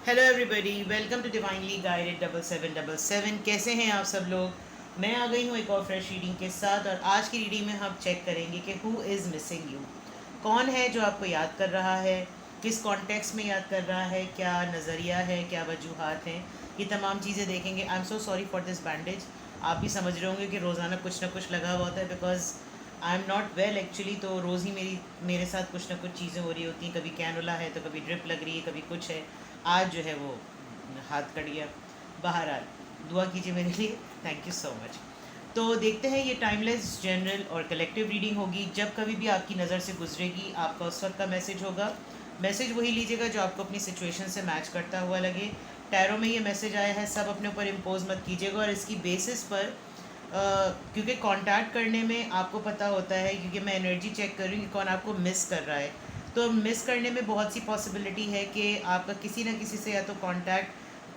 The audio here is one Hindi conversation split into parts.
Hello everybody, welcome to divinely guided 7777। कैसे हैं आप सब लोग। मैं आ गई हूँ एक और फ्रेश रीडिंग के साथ, और आज की रीडिंग में हम चेक करेंगे कि हु इज़ मिसिंग यू। कौन है जो आपको याद कर रहा है, किस कॉन्टेक्स्ट में याद कर रहा है, क्या नज़रिया है, क्या वजूहात हैं, ये तमाम चीज़ें देखेंगे। I am so sorry for this bandage. आप भी समझ रहे होंगे कि रोज़ाना कुछ ना कुछ लगा हुआ होता है, because I am not well actually. तो रोज़ ही मेरे साथ कुछ ना कुछ चीज़ें हो रही होती हैं। कभी कैनुला है तो कभी ड्रिप लग रही है, कभी कुछ है। आज जो है वो हाथ कट गया। बहरहाल, दुआ कीजिए मेरे लिए। Thank you so much. तो देखते हैं, ये टाइमलेस जनरल और कलेक्टिव रीडिंग होगी। जब कभी भी आपकी नज़र से गुजरेगी, आपका उस वक्त का मैसेज होगा। मैसेज वही लीजिएगा जो आपको अपनी सिचुएशन से मैच करता हुआ लगे। टैरो में ये मैसेज आया है, सब अपने ऊपर इम्पोज मत कीजिएगा, और इसकी बेसिस पर क्योंकि कांटेक्ट करने में आपको पता होता है, क्योंकि मैं एनर्जी चेक कर रही हूँ कि कौन आपको मिस कर रहा है। तो मिस करने में बहुत सी पॉसिबिलिटी है कि आपका किसी ना किसी से या तो कांटेक्ट,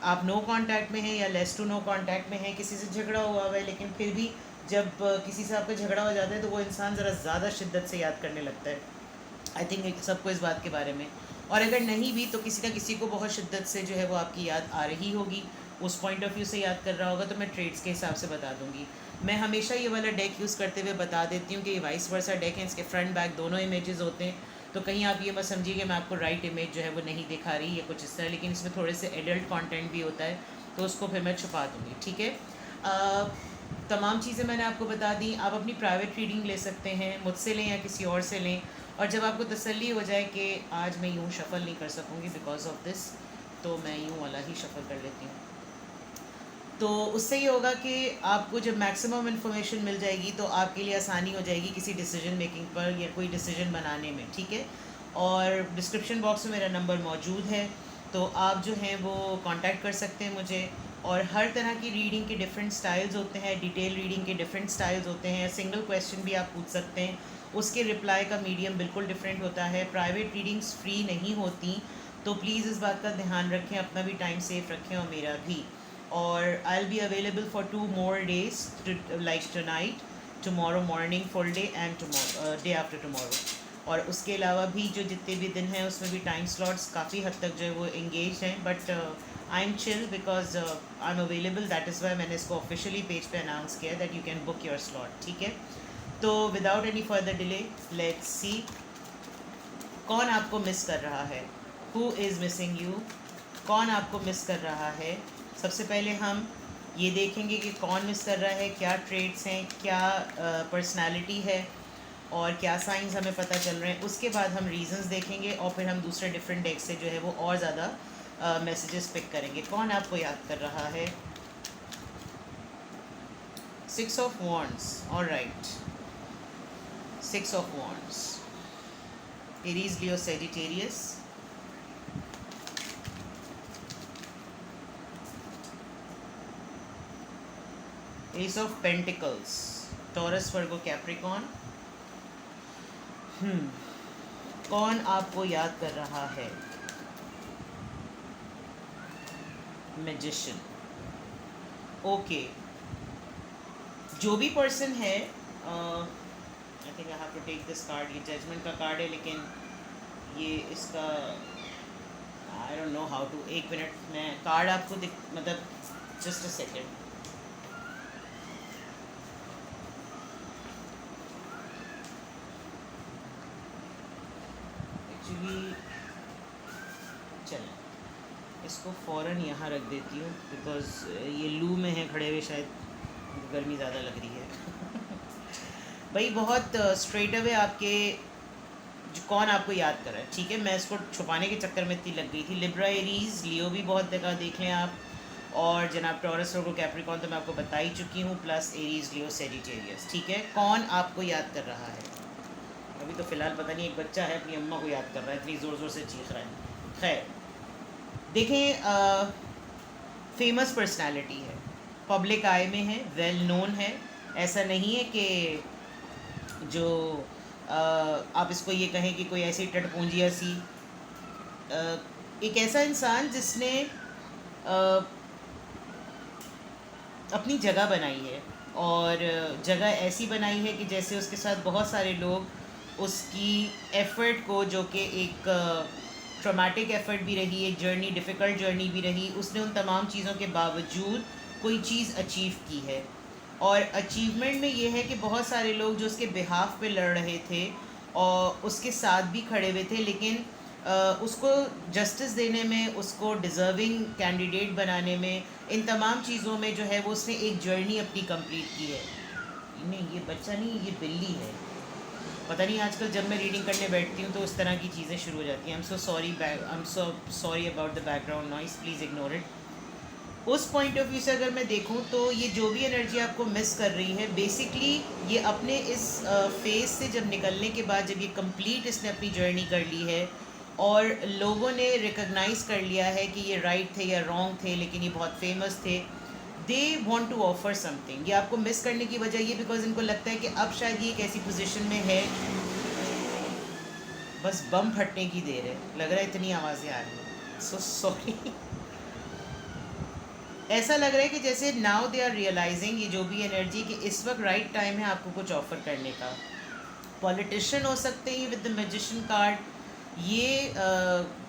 आप नो कांटेक्ट में हैं या लेस टू नो कांटेक्ट में हैं, किसी से झगड़ा हुआ है। लेकिन फिर भी जब किसी से आपका झगड़ा हो जाता है तो वो इंसान ज़रा ज़्यादा शिद्दत से याद करने लगता है। आई थिंक सबको इस बात के बारे में। और अगर नहीं भी तो किसी ना किसी को बहुत शिद्दत से जो है वो आपकी याद आ रही होगी, उस पॉइंट ऑफ व्यू से याद कर रहा होगा। तो मैं ट्रेड्स के हिसाब से बता दूंगी। मैं हमेशा ये वाला डेक यूज़ करते हुए बता देती हूँ कि ये वाइस वर्सा डेक है, इसके फ्रंट बैक दोनों इमेजेस होते हैं। तो कहीं आप ये मत समझिए कि मैं आपको राइट इमेज जो है वो नहीं दिखा रही या कुछ इस तरह, लेकिन इसमें थोड़े से एडल्ट कंटेंट भी होता है, तो उसको फिर मैं छुपा दूँगी। ठीक है। तमाम चीज़ें मैंने आपको बता दी। आप अपनी प्राइवेट रीडिंग ले सकते हैं, मुझसे लें या किसी और से लें। और जब आपको तसल्ली हो जाए कि आज मैं यूँ शफ़ल नहीं कर सकूँगी बिकॉज ऑफ दिस, तो मैं यूँ वाला ही शफ़ल कर लेती हूँ। तो उससे ये होगा कि आपको जब मैक्सिमम इन्फॉर्मेशन मिल जाएगी तो आपके लिए आसानी हो जाएगी किसी डिसीजन मेकिंग पर या कोई डिसीजन बनाने में। ठीक है। और डिस्क्रिप्शन बॉक्स में मेरा नंबर मौजूद है, तो आप जो हैं वो कांटेक्ट कर सकते हैं मुझे। और हर तरह की रीडिंग के डिफरेंट स्टाइल्स होते हैं, डिटेल रीडिंग के डिफरेंट स्टाइल्स होते हैं, सिंगल क्वेश्चन भी आप पूछ सकते हैं, उसके रिप्लाई का मीडियम बिल्कुल डिफरेंट होता है। प्राइवेट रीडिंग्स फ्री नहीं होती, तो प्लीज़ इस बात का ध्यान रखें, अपना भी टाइम सेफ रखें और मेरा भी। और I will be available for 2 more days, like tonight, tomorrow morning full day and tomorrow day after tomorrow। और उसके अलावा भी जो जितने भी दिन हैं उसमें भी टाइम स्लॉट्स काफ़ी हद तक जो है वो इंगेज हैं। But I am chill because I am available, that is why मैंने इसको ऑफिशियली पेज पे अनाउंस किया that you can book your slot. ठीक है। तो without any further delay, let's see कौन आपको मिस कर रहा है। Who is missing you. कौन आपको मिस कर रहा है। सबसे पहले हम ये देखेंगे कि कौन मिस कर रहा है, क्या ट्रेड्स हैं, क्या पर्सनालिटी है, और क्या साइंस हमें पता चल रहे हैं। उसके बाद हम रीजंस देखेंगे और फिर हम दूसरे डिफरेंट डेक से जो है वो और ज़्यादा मैसेजेस पिक करेंगे। कौन आपको याद कर रहा है। 6 of Wands, all right. 6 of Wands, Aries, Leo, Sagittarius. Ace of pentacles, Taurus, Virgo, Capricorn. कौन आपको याद कर रहा है। मैजिशियन। ओके। जो भी पर्सन है, I think I have to take this card. ये जजमेंट का कार्ड है, लेकिन ये इसका I don't know how to. एक मिनट, मैं कार्ड आपको मतलब जस्ट अ सेकेंड। एक्चुअली चलें, इसको फ़ौरन यहाँ रख देती हूँ बिकॉज़ ये लू में है खड़े हुए, शायद गर्मी ज़्यादा लग रही है। भाई बहुत स्ट्रेट अवे आपके कौन आपको याद कर रहा है। ठीक है, मैं इसको छुपाने के चक्कर में इतनी लग गई थी। लिब्रा, एरीज, लियो भी बहुत जगह देख लें आप। और जनाब टॉरस, वर्गो, कैप्रिकॉन तो मैं आपको बता ही चुकी हूँ, प्लस एरीज, लियो, सेजिटेरियस। ठीक है। कौन आपको याद कर रहा है। अभी तो फ़िलहाल पता नहीं, एक बच्चा है अपनी अम्मा को याद कर रहा है, इतनी ज़ोर ज़ोर से चीख रहा है। खैर, देखें, फेमस पर्सनालिटी है, पब्लिक आई में है, वेल नोन है। ऐसा नहीं है कि जो आप इसको ये कहें कि कोई ऐसी टटपूंजिया सी, एक ऐसा इंसान जिसने अपनी जगह बनाई है, और जगह ऐसी बनाई है कि जैसे उसके साथ बहुत सारे लोग उसकी एफ़र्ट को, जो कि एक ट्रॉमेटिक एफर्ट भी रही, एक जर्नी, डिफ़िकल्ट जर्नी भी रही, उसने उन तमाम चीज़ों के बावजूद कोई चीज़ अचीव की है। और अचीवमेंट में ये है कि बहुत सारे लोग जो उसके बिहाफ पे लड़ रहे थे और उसके साथ भी खड़े हुए थे, लेकिन उसको जस्टिस देने में, उसको डिज़र्विंग कैंडिडेट बनाने में, इन तमाम चीज़ों में जो है वो उसने एक जर्नी अपनी कंप्लीट की है। नहीं, ये बच्चा नहीं, ये बिल्ली है। पता नहीं आजकल जब मैं रीडिंग करने बैठती हूँ तो उस तरह की चीज़ें शुरू हो जाती हैं। I am so sorry about the background noise, please ignore it. उस पॉइंट ऑफ व्यू से अगर मैं देखूं तो ये जो भी एनर्जी आपको मिस कर रही है, बेसिकली ये अपने इस फेज से जब निकलने के बाद, जब ये कंप्लीट इसने अपनी जर्नी कर ली है और लोगों ने रिकग्नाइज़ कर लिया है कि ये राइट थे या रॉन्ग थे, लेकिन ये बहुत फेमस थे, they want to offer something. ये आपको मिस करने की वजह ये बिकॉज इनको लगता है कि अब शायद ये एक ऐसी पोजिशन में है, बस बम फटने की देर है, लग रहा है इतनी आवाज़ें आ रही हैं, सो सॉरी। ऐसा लग रहा है कि जैसे नाउ दे आर रियलाइजिंग, ये जो भी एनर्जी, कि इस वक्त राइट टाइम है आपको कुछ ऑफर करने का। पॉलिटिशियन हो सकते हैं विद द मैजिशियन कार्ड, ये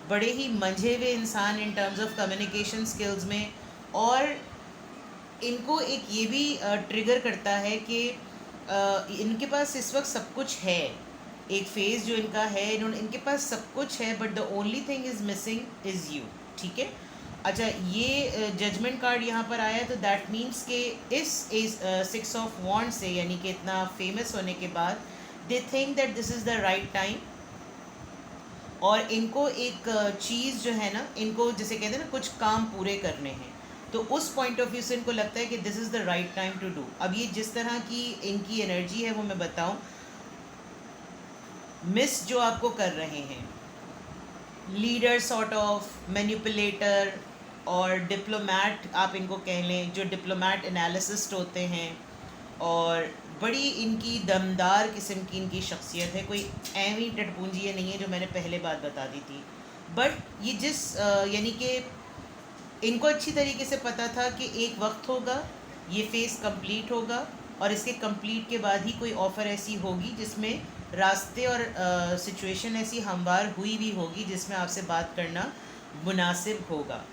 बड़े ही मंझे हुए इंसान in terms of communication skills में, और इनको एक ये भी ट्रिगर करता है कि इनके पास इस वक्त सब कुछ है, एक फेज़ जो इनका है, इनके पास सब कुछ है, but the only thing is missing is you. ठीक है, अच्छा, ये जजमेंट कार्ड यहाँ पर आया, तो दैट मीन्स के इस 6 ऑफ वॉन्ड से, यानी कि इतना फेमस होने के बाद, they think that this is the right time, और इनको एक चीज़ जो है ना, इनको जैसे कहते हैं ना, कुछ काम पूरे करने हैं, तो उस पॉइंट ऑफ व्यू से इनको लगता है कि this is the right time to do. अब ये जिस तरह की इनकी एनर्जी है वो मैं बताऊँ, मिस जो आपको कर रहे हैं, लीडर सॉर्ट ऑफ, मैनिपुलेटर और डिप्लोमैट आप इनको कह लें, जो डिप्लोमैट एनालिसिस्ट होते हैं, और बड़ी इनकी दमदार किस्म की इनकी शख्सियत है, कोई ऐवी टटपूंजी नहीं है जो मैंने पहले बात बता दी थी। बट ये जिस यानी कि इनको अच्छी तरीके से पता था कि एक वक्त होगा, ये फेज़ कंप्लीट होगा, और इसके कंप्लीट के बाद ही कोई ऑफ़र ऐसी होगी जिसमें रास्ते और सिचुएशन ऐसी हमवार हुई भी होगी जिसमें आपसे बात करना मुनासिब होगा।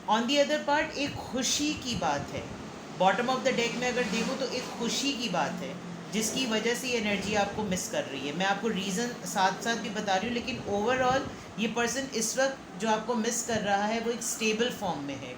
ऑन दी अदर पार्ट, एक खुशी की बात है, बॉटम ऑफ द डेक में अगर देखो तो एक खुशी की बात है जिसकी वजह से ये एनर्जी आपको मिस कर रही है। मैं आपको रीज़न साथ साथ भी बता रही हूँ, लेकिन ओवरऑल ये पर्सन इस वक्त जो आपको मिस कर रहा है वो एक स्टेबल फॉर्म में है,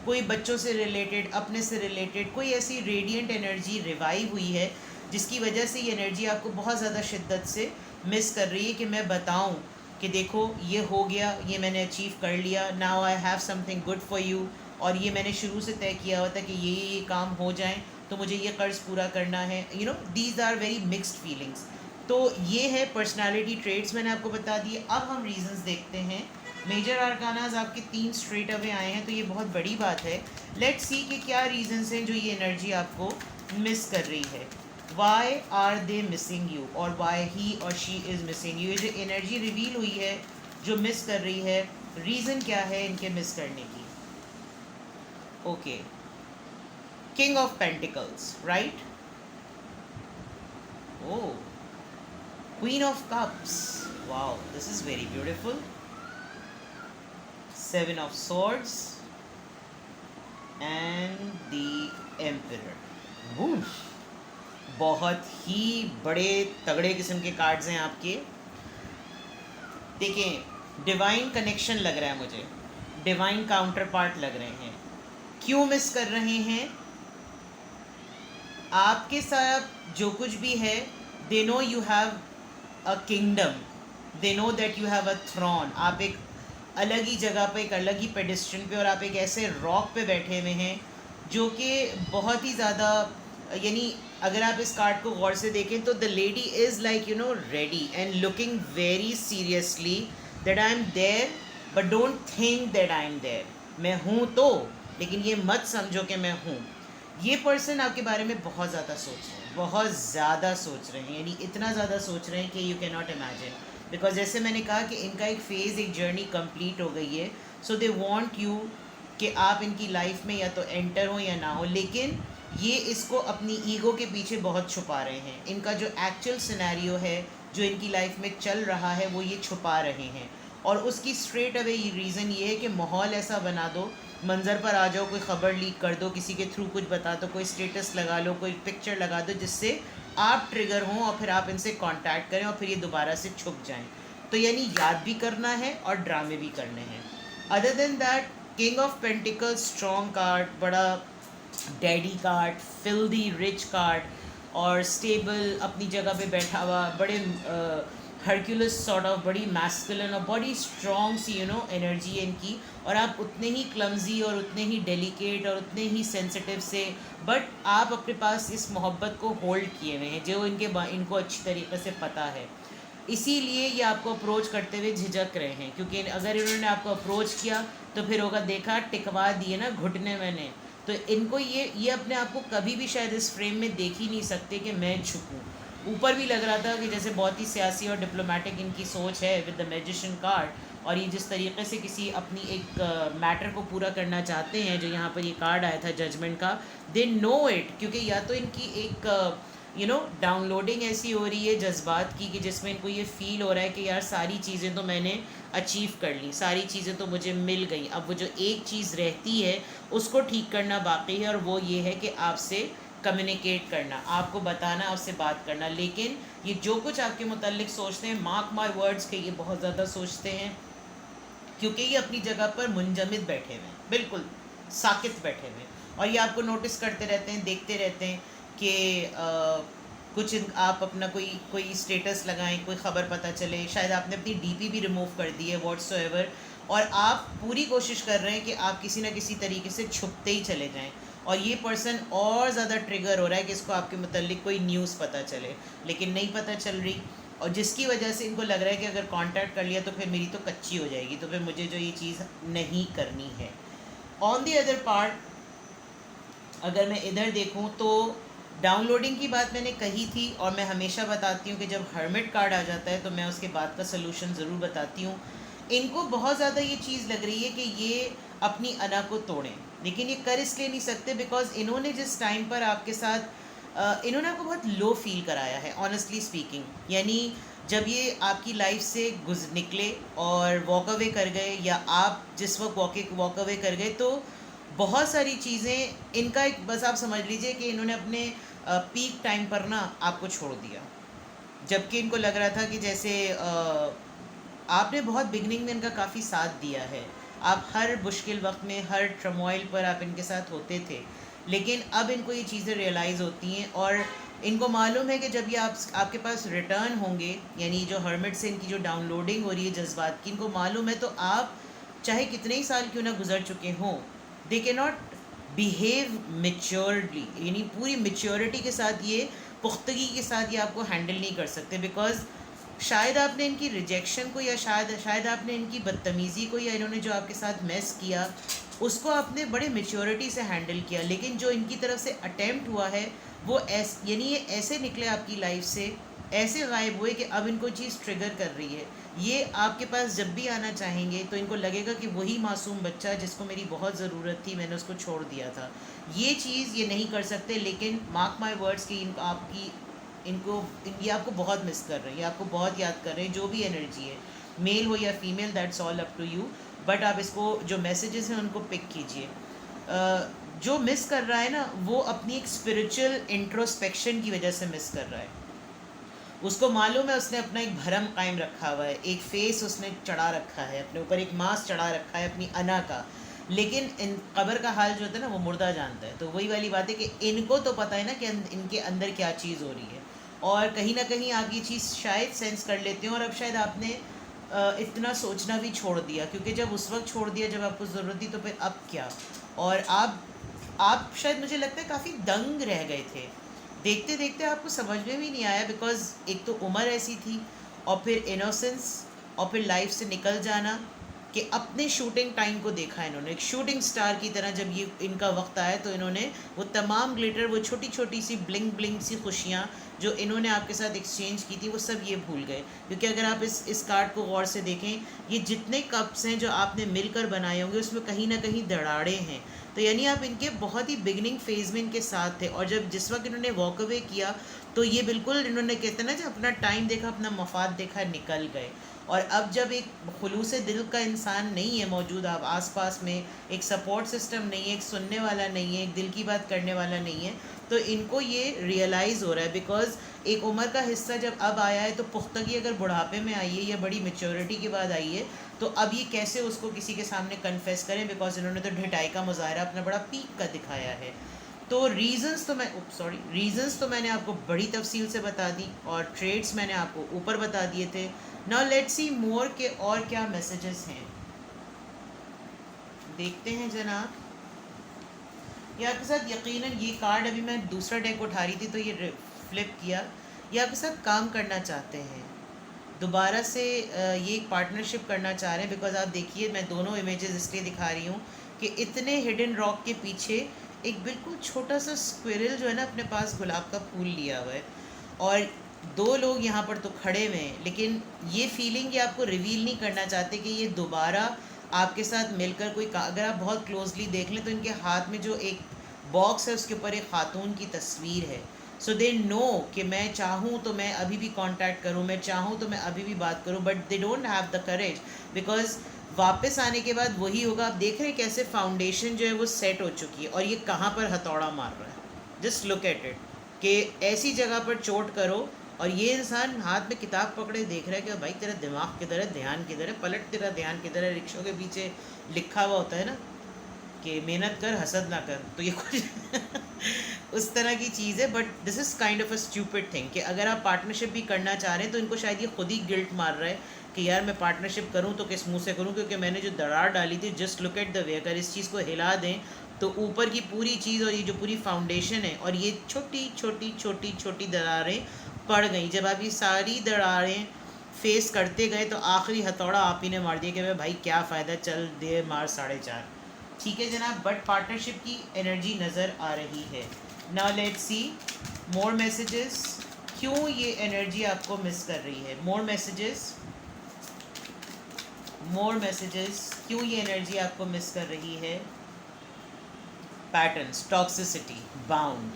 कोई बच्चों से रिलेटेड, अपने से रिलेटेड कोई ऐसी रेडिएंट एनर्जी रिवाइव हुई है जिसकी वजह से ये एनर्जी आपको बहुत ज़्यादा शिद्दत से मिस कर रही है, कि मैं बताऊँ कि देखो ये हो गया, ये मैंने अचीव कर लिया, now I have something good for you, और ये मैंने शुरू से तय किया हुआ था कि ये काम हो जाए तो मुझे ये कर्ज़ पूरा करना है, you know, these are very mixed feelings. तो ये है पर्सनालिटी ट्रेड्स, मैंने आपको बता दिए। अब हम रीजंस देखते हैं। मेजर आर्कानाज आपके 3 स्ट्रेट अवे आए हैं, तो ये बहुत बड़ी बात है। लेट्स सी कि क्या रीजंस हैं जो ये एनर्जी आपको मिस कर रही है। Why are they missing you, और why he or she is missing you. ये जो एनर्जी रिवील हुई है जो मिस कर रही है, रीज़न क्या है इनके मिस करने की। Okay, king of pentacles, right? Oh, queen of cups, wow, this is very beautiful. 7 of swords and the emperor. बहुत ही बड़े तगड़े किस्म के कार्ड्स हैं आपके। देखें, डिवाइन कनेक्शन लग रहा है मुझे, डिवाइन काउंटर पार्ट लग रहे हैं। क्यों मिस कर रहे हैं? आपके साथ जो कुछ भी है, they know you have a kingdom, they know that you have a throne. आप एक अलग ही जगह पे, एक अलग ही पेडिस्ट्रन पे, और आप एक ऐसे रॉक पे बैठे हुए हैं जो कि बहुत ही ज़्यादा, यानी अगर आप इस कार्ड को गौर से देखें तो the lady is like, you know, ready and looking very seriously that I am there, but don't think that I am there. मैं हूँ तो, लेकिन ये मत समझो कि मैं हूँ। ये पर्सन आपके बारे में बहुत ज़्यादा सोच रहे हैं, बहुत ज़्यादा सोच रहे हैं, यानी इतना ज़्यादा सोच रहे हैं कि you can not imagine. Because जैसे मैंने कहा कि इनका एक फ़ेज़, एक जर्नी कंप्लीट हो गई है, सो दे वांट यू कि आप इनकी लाइफ में या तो एंटर हो या ना हो, लेकिन ये इसको अपनी ईगो के पीछे बहुत छुपा रहे हैं। इनका जो एक्चुअल सिनेरियो है जो इनकी लाइफ में चल रहा है वो ये छुपा रहे हैं, और उसकी स्ट्रेट अवे रीज़न ये है कि माहौल ऐसा बना दो, मंज़र पर आ जाओ, कोई ख़बर लीक कर दो, किसी के थ्रू कुछ बता दो, कोई स्टेटस लगा लो, कोई पिक्चर लगा दो, जिससे आप ट्रिगर हों और फिर आप इनसे कांटेक्ट करें और फिर ये दोबारा से छुप जाएं। तो यानी याद भी करना है और ड्रामे भी करने हैं। Other than that, king of pentacle strong card, बड़ा daddy card, filthy rich card, और स्टेबल अपनी जगह पे बैठा हुआ, बड़े हर्क्यूलस सॉर्ट ऑफ, बड़ी मैस्कुलिन और बड़ी स्ट्रॉन्ग सी एनर्जी है इनकी, और आप उतने ही क्लमजी और उतने ही डेलिकेट और उतने ही सेंसिटिव से, बट आप अपने पास इस मोहब्बत को होल्ड किए हुए हैं जो इनको अच्छी तरीके से पता है। इसीलिए ये आपको अप्रोच करते हुए झिझक रहे हैं, क्योंकि अगर इन्होंने आपको अप्रोच किया तो फिर होगा, देखा टिकवा दिए ना घुटने मैंने। तो इनको ये अपने आप को कभी भी शायद इस फ्रेम में देख ही नहीं सकते कि मैं झुकूँ। ऊपर भी लग रहा था कि जैसे बहुत ही सियासी और डिप्लोमेटिक इनकी सोच है विद द मैजिशियन कार्ड, और ये जिस तरीके से किसी अपनी एक मैटर को पूरा करना चाहते हैं, जो यहाँ पर ये कार्ड आया था जजमेंट का, दे नो इट, क्योंकि या तो इनकी एक डाउनलोडिंग ऐसी हो रही है जज्बात की कि जिसमें इनको ये फील हो रहा है कि यार सारी चीज़ें तो मैंने अचीव कर ली, सारी चीज़ें तो मुझे मिल गई, अब वो जो एक चीज़ रहती है उसको ठीक करना बाकी है, और वो ये है कि आपसे कम्युनिकेट करना, आपको बताना, आपसे बात करना। लेकिन ये जो कुछ आपके मुताल्लिक सोचते हैं, मार्क माय वर्ड्स के, ये बहुत ज़्यादा सोचते हैं, क्योंकि ये अपनी जगह पर मुंजमिद बैठे हुए हैं, बिल्कुल साकित बैठे हुए हैं, और ये आपको नोटिस करते रहते हैं, देखते रहते हैं कि कुछ आप अपना कोई स्टेटस लगाएं, कोई ख़बर पता चले, शायद आपने अपनी डीपी भी रिमूव कर दी है व्हाट्सोएवर, और आप पूरी कोशिश कर रहे हैं कि आप किसी ना किसी तरीके से छुपते ही चले जाएं, और ये पर्सन और ज़्यादा ट्रिगर हो रहा है कि इसको आपके मुताल्लिक कोई न्यूज़ पता चले, लेकिन नहीं पता चल रही, और जिसकी वजह से इनको लग रहा है कि अगर कांटेक्ट कर लिया तो फिर मेरी तो कच्ची हो जाएगी, तो फिर मुझे जो ये चीज़ नहीं करनी है। ऑन दी अदर पार्ट, अगर मैं इधर देखूं तो डाउनलोडिंग की बात मैंने कही थी, और मैं हमेशा बताती हूँ कि जब हर्मिट कार्ड आ जाता है तो मैं उसके बाद का सलूशन ज़रूर बताती हूँ। इनको बहुत ज़्यादा ये चीज़ लग रही है कि ये अपनी अना को तोड़ें, लेकिन ये कर इसलिए नहीं सकते बिकॉज इन्होंने जिस टाइम पर आपके साथ इन्होंने आपको बहुत लो फील कराया है, ऑनेस्टली स्पीकिंग। यानी जब ये आपकी लाइफ से निकले और वॉक अवे कर गए, या आप जिस वक्त वॉक अवे कर गए, तो बहुत सारी चीज़ें इनका एक, बस आप समझ लीजिए कि इन्होंने अपने पीक टाइम पर ना आपको छोड़ दिया, जबकि इनको लग रहा था कि जैसे आपने बहुत बिगनिंग में इनका काफ़ी साथ दिया है, आप हर मुश्किल वक्त में, हर टर्मोइल पर आप इनके साथ होते थे, लेकिन अब इनको ये चीज़ें रियलाइज़ होती हैं, और इनको मालूम है कि जब ये आपके पास रिटर्न होंगे, यानी जो हर्मिट से इनकी जो डाउनलोडिंग हो रही है जज्बात की, इनको मालूम है, तो आप चाहे कितने ही साल क्यों ना गुजर चुके हों, दे के नॉट बिहेव मेच्योर्डली, यानी पूरी मेच्योरिटी के साथ, ये पुख्तगी के साथ ये आपको हैंडल नहीं कर सकते, बिकॉज शायद आपने इनकी रिजेक्शन को, या शायद आपने इनकी बदतमीज़ी को, या इन्होंने जो आपके साथ मेस किया उसको आपने बड़े मेच्योरिटी से हैंडल किया, लेकिन जो इनकी तरफ से अटेम्प्ट हुआ है वो यानी ये ऐसे निकले आपकी लाइफ से, ऐसे गायब हुए कि अब इनको चीज़ ट्रिगर कर रही है। ये आपके पास जब भी आना चाहेंगे तो इनको लगेगा कि वही मासूम बच्चा जिसको मेरी बहुत ज़रूरत थी, मैंने उसको छोड़ दिया था। ये चीज़ ये नहीं कर सकते, लेकिन मार्क माई वर्ड्स की ये आपको बहुत मिस कर रहे हैं, आपको बहुत याद कर रहे हैं, जो भी एनर्जी है, मेल हो या female, that's all up to you, but आप इसको जो मैसेजेस हैं उनको पिक कीजिए। जो मिस कर रहा है ना, वो अपनी एक स्पिरिचुअल इंट्रोस्पेक्शन की वजह से मिस कर रहा है। उसको मालूम है उसने अपना एक भरम कायम रखा हुआ है, एक फेस उसने चढ़ा रखा है, अपने ऊपर एक मास्क चढ़ा रखा है अपनी अना का, लेकिन इन कब्र का हाल जो होता है ना, वो मुर्दा जानता है। तो वही वाली बात है कि इनको तो पता है ना कि इनके अंदर क्या चीज़ हो रही है, और कहीं ना कहीं आप ये चीज़ शायद सेंस कर लेते हैं, और अब शायद आपने इतना सोचना भी छोड़ दिया, क्योंकि जब उस वक्त छोड़ दिया जब आपको ज़रूरत थी, तो फिर अब क्या। और आप शायद, मुझे लगता है, काफ़ी दंग रह गए थे, देखते देखते आपको समझ में भी नहीं आया, बिकॉज़ एक तो उम्र ऐसी थी, और फिर इनोसेंस, और फिर लाइफ से निकल जाना, कि अपने शूटिंग टाइम को देखा इन्होंने एक शूटिंग स्टार की तरह। जब ये इनका वक्त आया तो इन्होंने वो तमाम ग्लिटर, वो छोटी छोटी सी ब्लिंग ब्लिंग सी खुशियाँ जो इन्होंने आपके साथ एक्सचेंज की थी वो सब ये भूल गए, क्योंकि अगर आप इस कार्ड को गौर से देखें, ये जितने कप्स हैं जो आपने मिलकर बनाए होंगे उसमें कहीं ना कहीं दरारें हैं। तो यानी आप इनके बहुत ही बिगनिंग फेज में इनके साथ थे, और जब जिस वक्त इन्होंने वॉक अवे किया तो ये बिल्कुल इन्होंने कहते हैं ना, जब अपना टाइम देखा, अपना मफाद देखा, निकल गए। और अब जब एक खुलूस दिल का इंसान नहीं है मौजूद आप आसपास में, एक सपोर्ट सिस्टम नहीं है, एक सुनने वाला नहीं है, एक दिल की बात करने वाला नहीं है, तो इनको ये रियलाइज़ हो रहा है। बिकॉज एक उम्र का हिस्सा जब अब आया है, तो पुख्तगी अगर बुढ़ापे में आई है या बड़ी मेच्योरिटी के बाद आई है, तो अब ये कैसे उसको किसी के सामने कन्फेस करें, बिकॉज इन्होंने तो ढिठाई का मुजाहरा अपना बड़ा पीक का दिखाया है। तो रीज़न्स तो मैंने आपको बड़ी तफसील से बता दी, और ट्रेड्स मैंने आपको ऊपर बता दिए थे। नाउ लेट्स सी मोर के और क्या मैसेजेस हैं, देखते हैं जनाब। ये आपके साथ यकीनन ये कार्ड, अभी मैं दूसरा डेक उठा रही थी तो ये फ्लिप किया, ये आपके साथ काम करना चाहते हैं दोबारा से, ये एक पार्टनरशिप करना चाह रहे हैं। बिकॉज आप देखिए, मैं दोनों इमेजेस इसलिए दिखा रही हूँ कि इतने हिडन रॉक के पीछे एक बिल्कुल छोटा सा स्क्विरल जो है ना, अपने पास गुलाब का फूल लिया हुआ है, और दो लोग यहाँ पर तो खड़े हुए हैं, लेकिन ये फीलिंग ये आपको रिवील नहीं करना चाहते कि ये दोबारा आपके साथ मिलकर कोई अगर आप बहुत क्लोजली देख लें तो इनके हाथ में जो एक बॉक्स है उसके ऊपर एक खातून की तस्वीर है। सो दे नो कि मैं चाहूँ तो मैं अभी भी कांटेक्ट करूँ, मैं चाहूँ तो मैं अभी भी बात करूँ, but they don't have the courage, because वापस आने के बाद वही होगा। आप देख रहे हैं कैसे फाउंडेशन जो है वो सेट हो चुकी है, और ये कहाँ पर हथौड़ा मार रहा है। जस्ट लुक एट इट, कि ऐसी जगह पर चोट करो, और ये इंसान हाथ में किताब पकड़े देख रहा है कि भाई तेरा दिमाग किधर है, ध्यान किधर है, पलट तेरा ध्यान किधर है। रिक्शों के पीछे लिखा हुआ होता है ना कि मेहनत कर, हसद ना कर, तो ये कुछ उस तरह की चीज़ है। But this is kind of a stupid thing कि अगर आप पार्टनरशिप भी करना चाह रहे हैं तो इनको शायद ये खुद ही गिल्ट मार रहा है कि यार मैं पार्टनरशिप करूं तो किस मुंह से करूं, क्योंकि मैंने जो दरार डाली थी, just look at the way, अगर इस चीज़ को हिला दें तो ऊपर की पूरी चीज़ और ये जो पूरी फाउंडेशन है और ये छोटी छोटी छोटी छोटी दरारें पड़ गई। जब आप ये सारी दरारें फेस करते गए तो आखिरी हथौड़ा आप ही ने मार दिया कि भाई क्या फ़ायदा, चल दे मार 4.5। ठीक है जनाब, बट पार्टनरशिप की एनर्जी नज़र आ रही है। Now let's see more messages, क्यों ये एनर्जी आपको मिस कर रही है। मोर मैसेजेस, क्यों ये एनर्जी आपको मिस कर रही है। पैटर्न्स, टॉक्सिसिटी, बाउंड,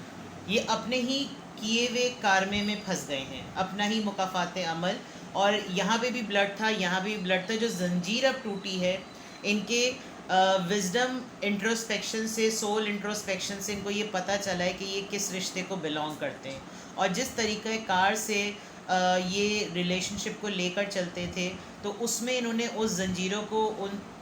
ये अपने ही किए हुए कारमे में फंस गए हैं, अपना ही मुकाफात अमल। और यहाँ पे भी ब्लड था, यहाँ पे भी ब्लड था, जो जंजीर अब टूटी है इनके विजडम इंट्रोस्पेक्शन से, सोल इंट्रोस्पेक्शन से इनको ये पता चला है कि ये किस रिश्ते को बिलोंग करते हैं, और जिस तरीक़े कार से ये रिलेशनशिप को लेकर चलते थे तो उसमें इन्होंने उस जंजीरों को,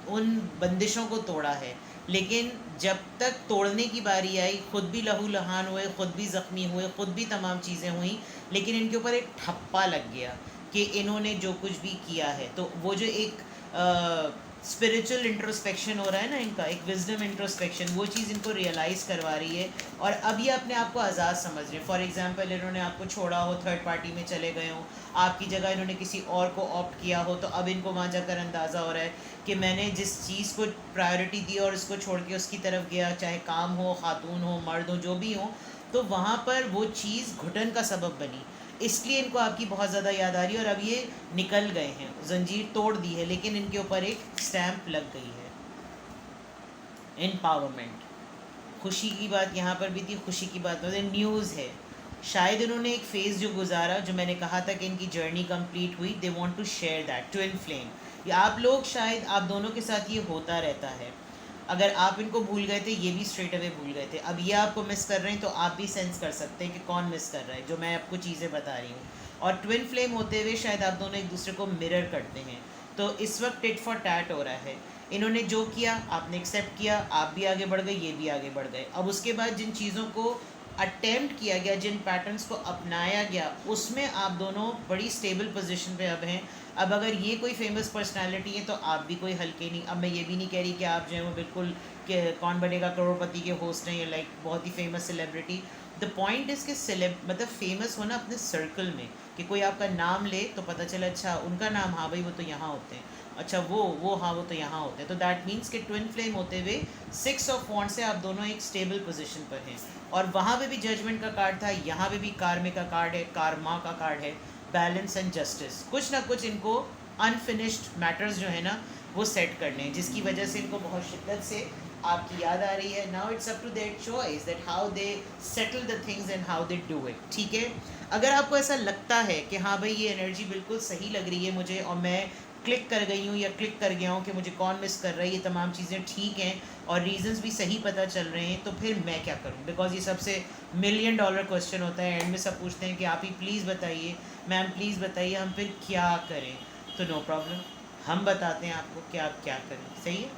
उन बंदिशों को तोड़ा है। लेकिन जब तक तोड़ने की बारी आई, ख़ुद भी लहू लहान हुए, ख़ुद भी ज़ख्मी हुए, ख़ुद भी तमाम चीज़ें हुई, लेकिन इनके ऊपर एक ठप्पा लग गया कि इन्होंने जो कुछ भी किया है। तो वो जो एक स्पिरिचुअल इंट्रोस्पेक्शन हो रहा है ना इनका, एक विजडम इंट्रोस्पेक्शन, वो चीज़ इनको रियलाइज़ करवा रही है, और अब ये अपने आप को आज़ाद समझ रहे हैं। फॉर एग्जांपल, इन्होंने आपको छोड़ा हो, थर्ड पार्टी में चले गए हों, आपकी जगह इन्होंने किसी और को ऑप्ट किया हो, तो अब इनको वहाँ जाकर अंदाज़ा हो रहा है कि मैंने जिस चीज़ को प्रायोरिटी दी और उसको छोड़ के उसकी तरफ गया, चाहे काम हो, खातून हो, मर्द हो, जो भी हो, तो वहाँ पर वो चीज़ घुटन का सबब बनी। इसलिए इनको आपकी बहुत ज़्यादा याद आ रही है, और अब ये निकल गए हैं, जंजीर तोड़ दी है, लेकिन इनके ऊपर एक स्टैम्प लग गई है, एम्पावरमेंट। खुशी की बात यहाँ पर भी थी, खुशी की बात मतलब न्यूज़ है। शायद इन्होंने एक फ़ेज़ जो गुजारा, जो मैंने कहा था कि इनकी जर्नी कंप्लीट हुई, they want to share that, twin flame. या आप लोग शायद, आप दोनों के साथ ये होता रहता है। अगर आप इनको भूल गए थे, ये भी स्ट्रेट अवे भूल गए थे, अब ये आपको मिस कर रहे हैं, तो आप भी सेंस कर सकते हैं कि कौन मिस कर रहा है, जो मैं आपको चीज़ें बता रही हूँ। और ट्विन फ्लेम होते हुए शायद आप दोनों एक दूसरे को मिरर करते हैं। तो इस वक्त टिट फॉर टैट हो रहा है। इन्होंने जो किया आपने एक्सेप्ट किया, आप भी आगे बढ़ गए, ये भी आगे बढ़ गए। अब उसके बाद जिन चीज़ों को अटेम्प्ट किया गया, जिन पैटर्न्स को अपनाया गया, उसमें आप दोनों बड़ी स्टेबल पोजीशन पे अब हैं। अब अगर ये कोई फेमस पर्सनालिटी है तो आप भी कोई हल्के नहीं। अब मैं ये भी नहीं कह रही कि आप जो है वो बिल्कुल कि कौन बनेगा करोड़पति के होस्ट हैं, या लाइक बहुत ही famous celebrity. The point is कि मतलब फेमस होना अपने सर्कल में, कि कोई आपका नाम ले तो पता चला अच्छा उनका नाम, हाँ भाई वो तो यहाँ होते हैं। अच्छा वो हाँ, वो तो यहाँ होते हैं, तो दैट मीन्स कि ट्विन फ्लेम होते हुए 6 ऑफ वॉन्ड से आप दोनों एक स्टेबल पोजीशन पर हैं। और वहाँ पे भी जजमेंट का कार्ड था, यहाँ पे भी कार्मे का कार्ड है, कारमा का कार्ड है, बैलेंस एंड जस्टिस। कुछ ना कुछ इनको अनफिनिश्ड मैटर्स जो है ना वो सेट करने हैं, जिसकी वजह से इनको बहुत शिद्दत से आपकी याद आ रही है। Now it's up to their choice that how they settle the things and how they do it. ठीक है, अगर आपको ऐसा लगता है कि हाँ भाई ये एनर्जी बिल्कुल सही लग रही है मुझे, और मैं क्लिक कर गई हूँ या क्लिक कर गया हूँ कि मुझे कौन मिस कर रहा है, ये तमाम चीज़ें ठीक हैं और रीजंस भी सही पता चल रहे हैं, तो फिर मैं क्या करूँ? बिकॉज ये सबसे $1,000,000 क्वेश्चन होता है। एंड में सब पूछते हैं कि आप ही प्लीज़ बताइए, मैम प्लीज़ बताइए हम फिर क्या करें। तो नो प्रॉब्लम, हम बताते हैं आपको कि आप क्या करें। सही है।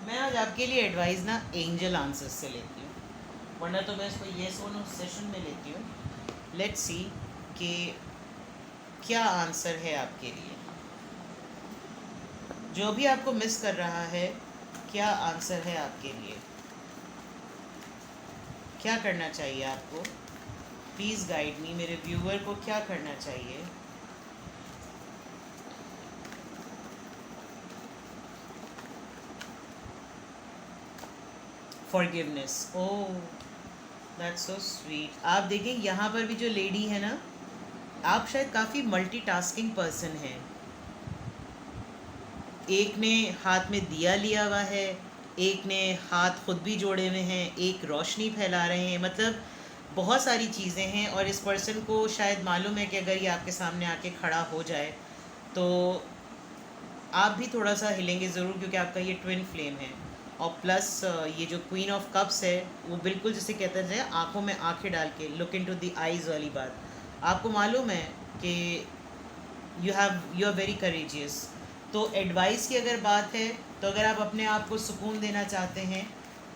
मैं आज आपके लिए एडवाइस ना एंजल आंसर्स से लेती हूँ, वरना तो मैं इसको ये सोनो सेशन में लेती हूँ। लेट्स सी कि क्या आंसर है आपके लिए। जो भी आपको मिस कर रहा है, क्या आंसर है आपके लिए? क्या करना चाहिए आपको? Please guide me. मेरे व्यूअर को क्या करना चाहिए? Forgiveness. Oh, that's so sweet. आप देखें यहाँ पर भी जो लेडी है ना, आप शायद काफ़ी मल्टीटास्किंग पर्सन हैं। एक ने हाथ में दिया लिया हुआ है, एक ने हाथ खुद भी जोड़े हुए हैं, एक रोशनी फैला रहे हैं, मतलब बहुत सारी चीज़ें हैं। और इस पर्सन को शायद मालूम है कि अगर ये आपके सामने आके खड़ा हो जाए तो आप भी थोड़ा सा हिलेंगे ज़रूर, क्योंकि आपका ये ट्विन फ्लेम है। और प्लस ये जो क्वीन ऑफ कप्स है वो बिल्कुल जैसे कहते हैं आंखों में आंखें डाल के लुक इनटू द आइज़ वाली बात। आपको मालूम है कि यू आर वेरी करेजियस। तो एडवाइस की अगर बात है, तो अगर आप अपने आप को सुकून देना चाहते हैं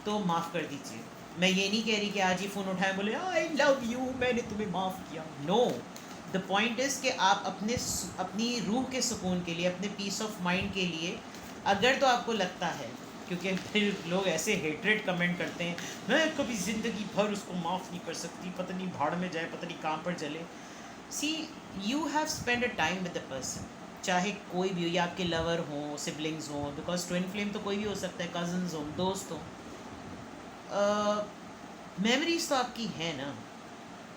तो माफ़ कर दीजिए। मैं ये नहीं कह रही कि आज ही फ़ोन उठाएं बोले आई लव यू, मैंने तुम्हें माफ़ किया। नो, द पॉइंट इज़ कि आप अपनी रूह के सुकून के लिए, अपने पीस ऑफ माइंड के लिए, अगर तो आपको लगता है, क्योंकि फिर लोग ऐसे हेट्रेड कमेंट करते हैं, मैं कभी ज़िंदगी भर उसको माफ़ नहीं कर सकती, पता नहीं भाड़ में जाए, पता नहीं कहाँ पर जले। See, you have spend a time with the person, चाहे कोई भी हो, या आपके लवर हों, सिबलिंग्स हों, बिकॉज ट्विन फ्लेम तो कोई भी हो सकता है, कज़न्स हों, दोस्त हों। मेमोरीज तो आपकी है ना,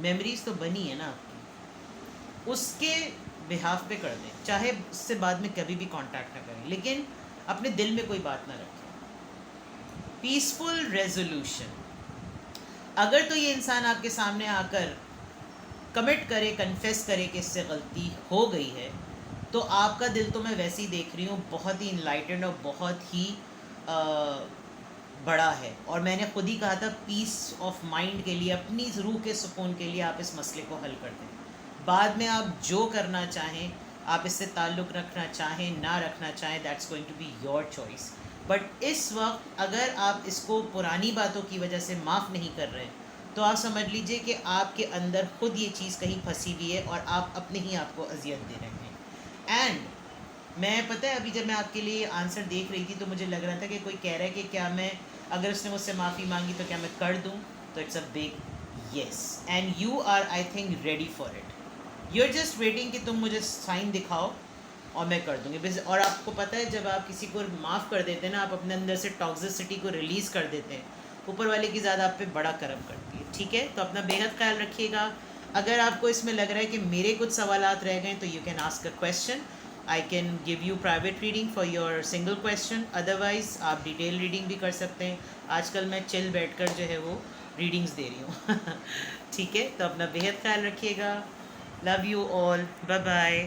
मेमोरीज तो बनी है ना आपकी, उसके बिहाफ पे कर दें, चाहे उससे बाद में कभी भी कांटेक्ट ना करें, लेकिन अपने दिल में कोई बात ना रखें। Peaceful resolution. अगर तो ये इंसान आपके सामने आकर कमिट करे, कन्फेस करे कि इससे गलती हो गई है, तो आपका दिल तो मैं वैसे ही देख रही हूँ बहुत ही इनलाइटेंड और बहुत ही बड़ा है। और मैंने खुद ही कहा था पीस ऑफ माइंड के लिए, अपनी रूह के सुकून के लिए आप इस मसले को हल कर दें। बाद में आप जो करना चाहें, आप इससे ताल्लुक़ रखना चाहें ना रखना चाहें, that's going to be your choice. But इस वक्त अगर आप इसको पुरानी बातों की वजह से माफ़ नहीं कर रहे, तो आप समझ लीजिए कि आपके अंदर खुद ये चीज़ कहीं फंसी हुई है और आप अपने ही आप को अजियत दे रहे हैं। एंड मैं, पता है, अभी जब मैं आपके लिए आंसर देख रही थी तो मुझे लग रहा था कि कोई कह रहा है कि क्या मैं, अगर उसने मुझसे माफ़ी मांगी तो क्या मैं कर दूं? तो it's a big yes, and you are, I think, ready for it. You are just waiting कि तुम मुझे साइन दिखाओ और मैं कर दूँगी। और आपको पता है, जब आप किसी को माफ़ कर देते हैं ना, आप अपने अंदर से टॉक्सिसिटी को रिलीज़ कर देते हैं, ऊपर वाले की ज़्यादा आप पे बड़ा करम करती है। ठीक है, तो अपना बेहद ख्याल रखिएगा। अगर आपको इसमें लग रहा है कि मेरे कुछ सवालात रह गए, तो you can ask a question. I can give you private reading for your single question, otherwise आप डिटेल रीडिंग भी कर सकते हैं। आजकल मैं चिल बैठकर जो है वो रीडिंग्स दे रही हूँ। ठीक है, तो अपना बेहद ख्याल रखिएगा। Love you all, bye bye.